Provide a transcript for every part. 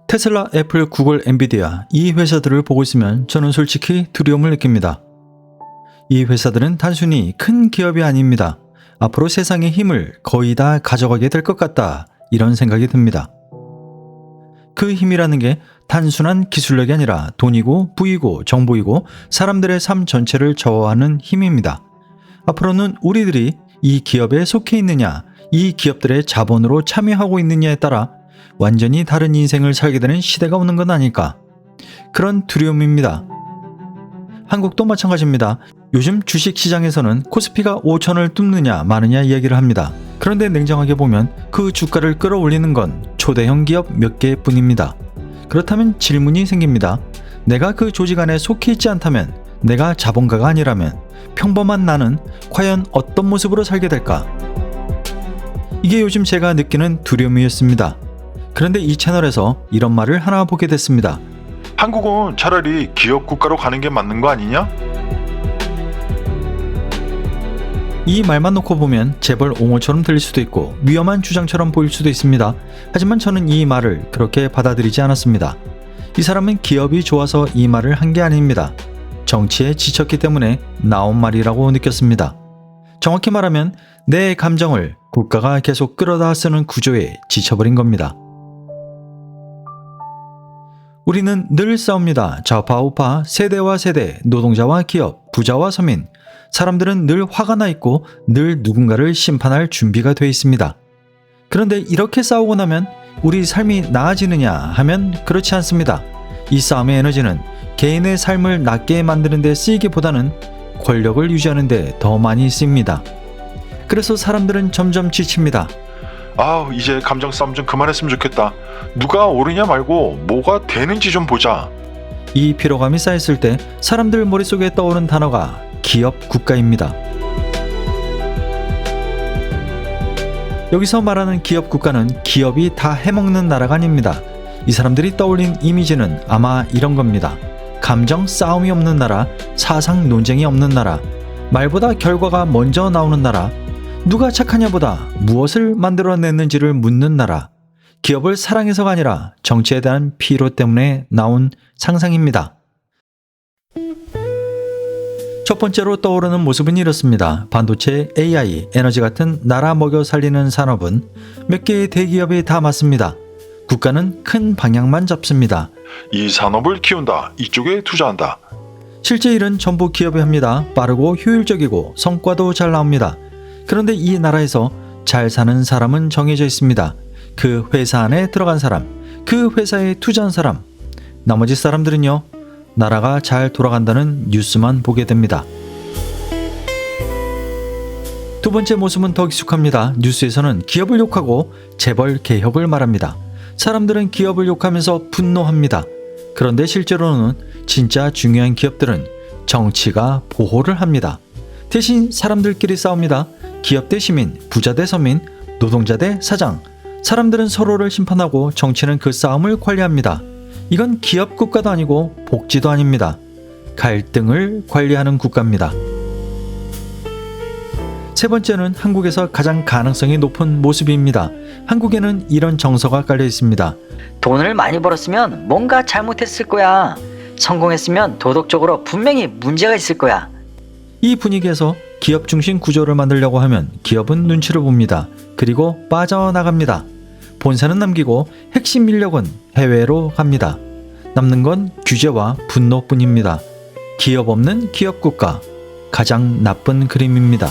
테슬라, 애플, 구글, 엔비디아 이 회사들을 보고 있으면 저는 솔직히 두려움을 느낍니다. 이 회사들은 단순히 큰 기업이 아닙니다. 앞으로 세상의 힘을 거의 다 가져가게 될 것 같다, 이런 생각이 듭니다. 그 힘이라는 게 단순한 기술력이 아니라 돈이고 부이고 정보이고 사람들의 삶 전체를 좌우하는 힘입니다. 앞으로는 우리들이 이 기업에 속해 있느냐, 이 기업들의 자본으로 참여하고 있느냐에 따라 완전히 다른 인생을 살게 되는 시대가 오는 건 아닐까, 그런 두려움입니다. 한국도 마찬가지입니다. 요즘 주식시장에서는 코스피가 5천을 뚫느냐 마느냐 이야기를 합니다. 그런데 냉정하게 보면 그 주가를 끌어올리는 건 초대형 기업 몇 개뿐입니다. 그렇다면 질문이 생깁니다. 내가 그 조직 안에 속해 있지 않다면, 내가 자본가가 아니라면 평범한 나는 과연 어떤 모습으로 살게 될까? 이게 요즘 제가 느끼는 두려움이었습니다. 그런데 이 채널에서 이런 말을 하나 보게 됐습니다. 한국은 차라리 기업 국가로 가는 게 맞는 거 아니냐? 이 말만 놓고 보면 재벌 옹호처럼 들릴 수도 있고 위험한 주장처럼 보일 수도 있습니다. 하지만 저는 이 말을 그렇게 받아들이지 않았습니다. 이 사람은 기업이 좋아서 이 말을 한 게 아닙니다. 정치에 지쳤기 때문에 나온 말이라고 느꼈습니다. 정확히 말하면 내 감정을 국가가 계속 끌어다 쓰는 구조에 지쳐버린 겁니다. 우리는 늘 싸웁니다. 좌파 우파, 세대와 세대, 노동자와 기업, 부자와 서민. 사람들은 늘 화가 나 있고 늘 누군가를 심판할 준비가 돼 있습니다. 그런데 이렇게 싸우고 나면 우리 삶이 나아지느냐 하면 그렇지 않습니다. 이 싸움의 에너지는 개인의 삶을 낫게 만드는 데 쓰이기보다는 권력을 유지하는 데 더 많이 쓰입니다. 그래서 사람들은 점점 지칩니다. 이제 감정 싸움 좀 그만했으면 좋겠다. 누가 옳으냐 말고 뭐가 되는지 좀 보자. 이 피로감이 쌓였을 때 사람들 머릿속에 떠오른 단어가 기업 국가입니다. 여기서 말하는 기업 국가는 기업이 다 해먹는 나라가 아닙니다. 이 사람들이 떠올린 이미지는 아마 이런 겁니다. 감정 싸움이 없는 나라, 사상 논쟁이 없는 나라, 말보다 결과가 먼저 나오는 나라, 누가 착하냐보다 무엇을 만들어냈는지를 묻는 나라. 기업을 사랑해서가 아니라 정치에 대한 피로 때문에 나온 상상입니다. 첫 번째로 떠오르는 모습은 이렇습니다. 반도체, AI, 에너지 같은 나라 먹여 살리는 산업은 몇 개의 대기업이 다 맡습니다. 국가는 큰 방향만 잡습니다. 이 산업을 키운다. 이쪽에 투자한다. 실제 일은 전부 기업이 합니다. 빠르고 효율적이고 성과도 잘 나옵니다. 그런데 이 나라에서 잘 사는 사람은 정해져 있습니다. 그 회사 안에 들어간 사람, 그 회사에 투자한 사람. 나머지 사람들은요, 나라가 잘 돌아간다는 뉴스만 보게 됩니다. 두 번째 모습은 더 익숙합니다. 뉴스에서는 기업을 욕하고 재벌 개혁을 말합니다. 사람들은 기업을 욕하면서 분노합니다. 그런데 실제로는 진짜 중요한 기업들은 정치가 보호를 합니다. 대신 사람들끼리 싸웁니다. 기업 대 시민, 부자 대 서민, 노동자 대 사장. 사람들은 서로를 심판하고 정치는 그 싸움을 관리합니다. 이건 기업 국가도 아니고 복지도 아닙니다. 갈등을 관리하는 국가입니다. 세 번째는 한국에서 가장 가능성이 높은 모습입니다. 한국에는 이런 정서가 깔려 있습니다. 돈을 많이 벌었으면 뭔가 잘못했을 거야. 성공했으면 도덕적으로 분명히 문제가 있을 거야. 이 분위기에서 기업 중심 구조를 만들려고 하면 기업은 눈치를 봅니다. 그리고 빠져나갑니다. 본사는 남기고 핵심 인력은 해외로 갑니다. 남는 건 규제와 분노뿐입니다. 기업 없는 기업 국가, 가장 나쁜 그림입니다.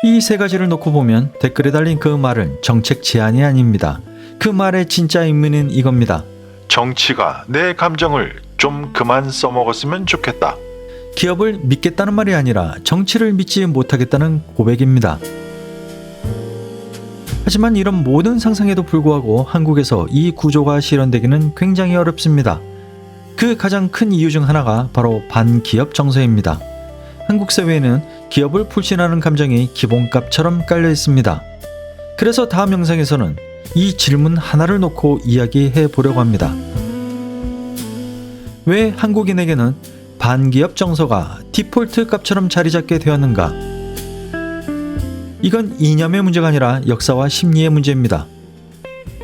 이 세 가지를 놓고 보면 댓글에 달린 그 말은 정책 제안이 아닙니다. 그 말의 진짜 의미는 이겁니다. 정치가 내 감정을 좀 그만 써먹었으면 좋겠다. 기업을 믿겠다는 말이 아니라 정치를 믿지 못하겠다는 고백입니다. 하지만 이런 모든 상상에도 불구하고 한국에서 이 구조가 실현되기는 굉장히 어렵습니다. 그 가장 큰 이유 중 하나가 바로 반기업 정서입니다. 한국 사회에는 기업을 불신하는 감정이 기본값처럼 깔려 있습니다. 그래서 다음 영상에서는 이 질문 하나를 놓고 이야기해 보려고 합니다. 왜 한국인에게는 반기업 정서가 디폴트 값처럼 자리 잡게 되었는가? 이건 이념의 문제가 아니라 역사와 심리의 문제입니다.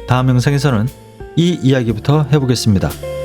다음 영상에서는 이 이야기부터 해보겠습니다.